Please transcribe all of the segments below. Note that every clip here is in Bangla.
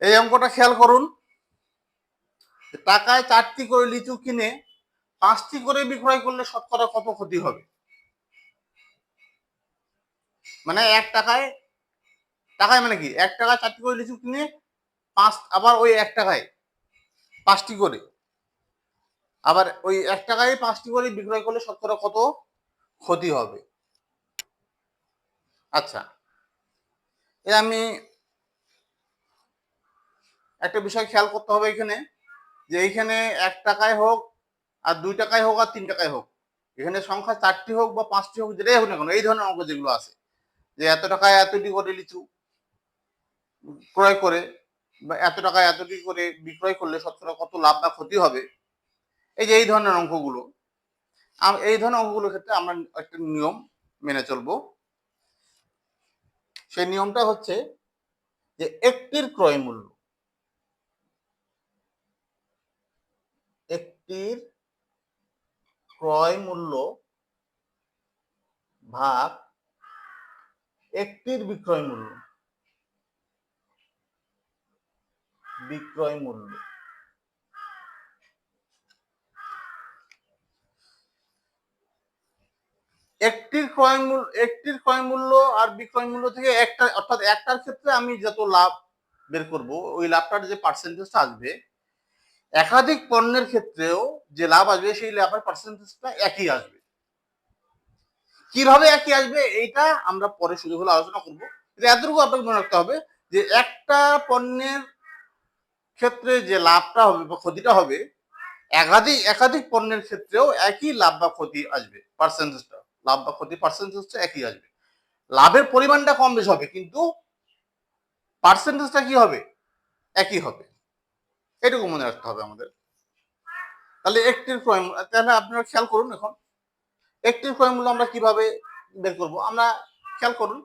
এই অঙ্কটা খেয়াল করুন, টাকায় 4টি করে লিচু কিনে 5টি করে বিক্রয় করলে শতকরা কত ক্ষতি হবে? মানে 1 টাকায়, টাকায় মানে কি 1 টাকায় 4টি করে লিচু কিনে 5, আবার ওই 1 টাকায় 5টি করে, আবার ওই 1 টাকায় 5টি করে বিক্রয় করলে শতকরা কত ক্ষতি হবে? আচ্ছা, আমি একটা বিষয় খেয়াল করতে হবে এখানে, যে এইখানে 1 টাকায় হোক আর 2 টাকায় হোক আর 3 টাকায় হোক, এখানে সংখ্যা 4টি হোক বা 5টি হোক, যেটাই হোক না কেন, এই ধরনের অঙ্ক যেগুলো আছে, যে এত টাকায় এতটি করে লিচু ক্রয় করে বা এত টাকায় এতটি করে বিক্রয় করলে শতকরা কত লাভ বা ক্ষতি হবে, এই যে এই ধরনের অঙ্কগুলো, এই ধরনের অঙ্কগুলোর ক্ষেত্রে আমরা একটা নিয়ম মেনে চলবো। সেই নিয়মটা হচ্ছে যে একটির ক্রয় মূল্য, একটির ক্রয় মূল্য ভাগ একটির বিক্রয় মূল্য, বিক্রয় মূল্য। একটির ক্রয় মূল্য আর বিক্রয় মূল্য থেকে একটা, অর্থাৎ একটার ক্ষেত্রে আমি যত লাভ বের করব, ওই লাভটার যে পার্সেন্টেজটা আসবে, একাধিক পণ্যের ক্ষেত্রেও যে লাভ আসবে সেই লাভের পার্সেন্টেজটা একই আসবে। কিভাবে একই আসবে এইটা আমরা পরে সুযোগ হলে আলোচনা করব। এতটুকু আপনাকে মনে রাখতে হবে যে একটা পণ্যের ক্ষেত্রে যে লাভটা হবে বা ক্ষতিটা হবে, একাধিক পণ্যের ক্ষেত্রেও একই লাভ বা ক্ষতি আসবে, পার্সেন্টেজটা, লাভ বা ক্ষতি পার্সেন্টেজটা একই আসবে। লাভের পরিমাণটা কম বেশি হবে, কিন্তু পার্সেন্টেজটা কি হবে? একই হবে। এটুকু মনে রাখতে হবে আমাদের। তাহলে একটির ক্রয়, তাহলে আপনারা খেয়াল করুন, এখন একটির ক্রয় মূল্য আমরা কিভাবে বের করব? আমরা খেয়াল করুন,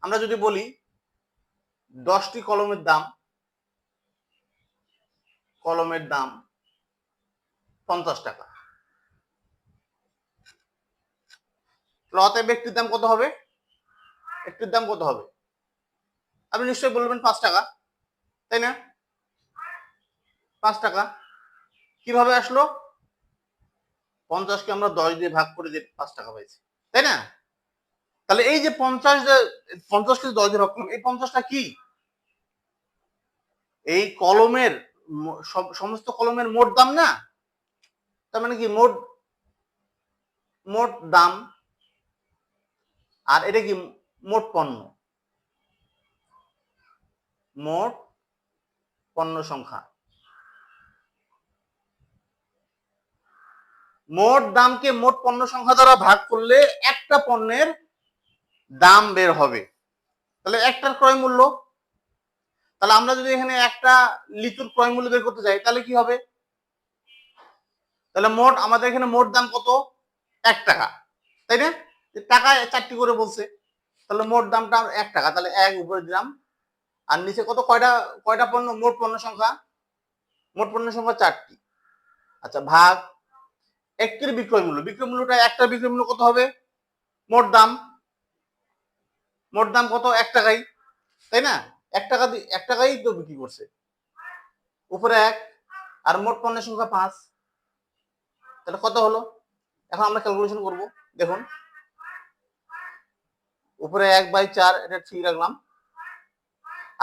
আমরা যদি বলি 10টি কলমের দাম 50 টাকা, অতএব একটির দাম কত হবে? একটির দাম কত হবে? আপনি নিশ্চয়ই বলবেন 5 টাকা, তাই না? 5 টাকা কিভাবে আসলো? 50কে আমরা 10 দিয়ে ভাগ করে যে 5 টাকা পাইছি, তাই না? তাহলে এই যে 50কে 10 দিয়ে ভাগ করলাম, এই 50টা কি? এই কলমের সমস্ত কলমের মোট দাম না? তার মানে কি মোট দাম, আর এটা কি মোট পণ্য, মোট পণ্য সংখ্যা। মোট দামকে মোট পণ্য সংখ্যা দ্বারা ভাগ করলে একটা পণ্যের দাম বের হবে। তাহলে একটার ক্রয় মূল্য, তাহলে আমরা যদি এখানে একটা লিচুর ক্রয় মূল্য বের করতে যাই, তাহলে কি হবে? তাহলে মোট আমাদের এখানে মোট দাম কত? 1 টাকা, তাই না? টাকায় 4টি করে বলছে, তাহলে মোট দামটা 1 টাকা, তাহলে 1 উপরে দিলাম, আর নিচে কত, কয়টা পণ্য, মোট পণ্য সংখ্যা, মোট পণ্য সংখ্যা 4টি। আচ্ছা, ভাগ একটির বিক্রয় মূল্য, বিক্রয় মূল্যটা, একটা বিক্রয় মূল্য কত হবে? মোট দাম, মোট দাম কত? 1 টাকাই, তাই না? 1 টাকা, 1 টাকাই তো বিক্রি করছে, উপরে 1, আর মোট পণ্যের সংখ্যা 5, তাহলে কত হলো? এখন আমরা ক্যালকুলেশন করব। দেখুন, উপরে 1/4, এটা ঠিক রাখলাম,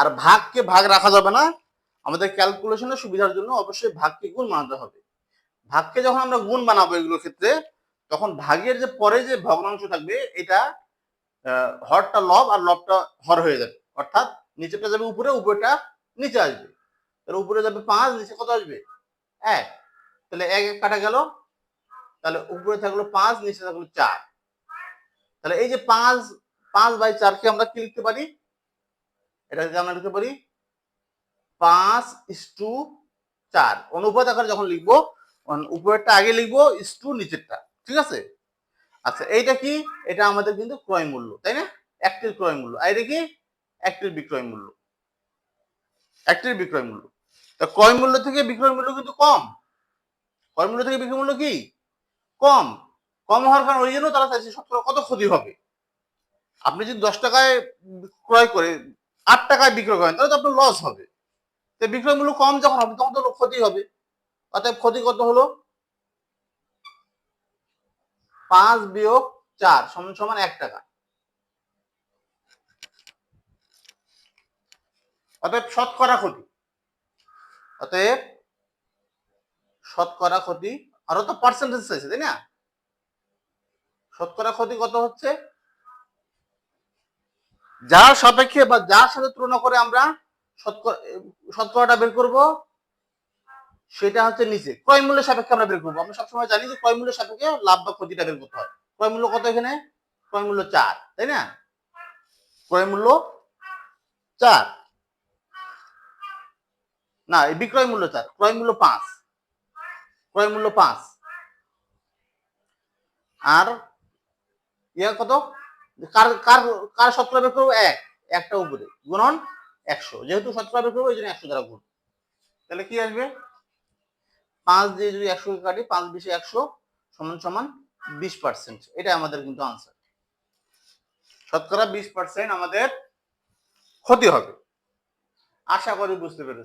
আর ভাগকে ভাগ রাখা যাবে না, আমাদের ক্যালকুলেশনের সুবিধার জন্য অবশ্যই ভাগকে গুণ বানাতে হবে। ভাগকে যখন আমরা গুণ বানাবো এগুলোর ক্ষেত্রে, তখন ভাগের যে পরে যে ভগ্নাংশ থাকবে, এটা হরটা লব আর লবটা হর হয়ে যাবে, অর্থাৎ নিচেটা যাবে উপরে, উপরেটা নিচে আসবে। তাহলে উপরে যাবে 5, নিচে কত আসবে? 1, তাহলে 1 1 কাটা গেল, তাহলে উপরে থাকলো 5, নিচে থাকলো 4। তাহলে এই যে 5/4 কে আমরা কি লিখতে পারি? এটাকে আমরা লিখতে পারি 5:4, অনুপাত আকারে যখন লিখবো, উপরেরটা আগে লিখবো, ইস্টু নিচেরটা, ঠিক আছে? আচ্ছা, এইটা কি? এটা আমাদের কিন্তু ক্রয় মূল্য, তাই না? একটির ক্রয় মূল্য, আর এটা কি? একটির বিক্রয় মূল্য, একটির বিক্রয় মূল্য। তা ক্রয় মূল্য থেকে বিক্রয় মূল্য কিন্তু কম, ক্রয় মূল্য থেকে বিক্রয় মূল্য কি? কম। কম হওয়ার কারণ ওই জন্য তারা চাইছে শতকরা কত ক্ষতি হবে। আপনি যদি 10 টাকায় ক্রয় করে টাকায় বিক্রয় করেন তাহলে তো আপনার লস হবে। তো বিক্রয় মূল্য কম যখন হবে তখন তো ক্ষতি হবে। অতএব ক্ষতি কত হলো? 5 বিয়োগ 4 সমান সমান 1 টাকা। অতএব শতকরা ক্ষতি, অতএব শতকরা ক্ষতি, আরো তো পার্সেন্টেজ চাইছে তাই না? শতকরা ক্ষতি কত হচ্ছে? যার সাপেক্ষে বা যার সাথে তুলনা করে আমরা শতকরাটা বের করব সেটা হচ্ছে নিচে ক্রয় মূল্যের সাপেক্ষে আমরা বের করবো। আমরা সবসময় জানি যে ক্রয় মূল্যের সাপেক্ষে লাভ বা ক্ষতিটা বের করতে হয়। ক্রয় মূল্য কত এখানে? ক্রয় মূল্য 4 তাই না? ক্রয় মূল্য 4 না, এই বিক্রয় মূল্য 4, ক্রয় মূল্য 5, ক্রয় মূল্য 5 আর ইয়া কত? কার কার কার শতকরা বের করবো? 1, একটা উপরে গুণন 100, যেহেতু শতকরা বের করবো এই জন্য 100 দ্বারা গুণ। তাহলে কি আসবে? 5 দিয়ে যদি 100 কে কাটি, 5 20 100 সমান সমান 20%। এটা আমাদের কিন্তু আনসার। শতকরা 20% আমাদের ক্ষতি হবে। আশা করি বুঝতে পেরেছেন।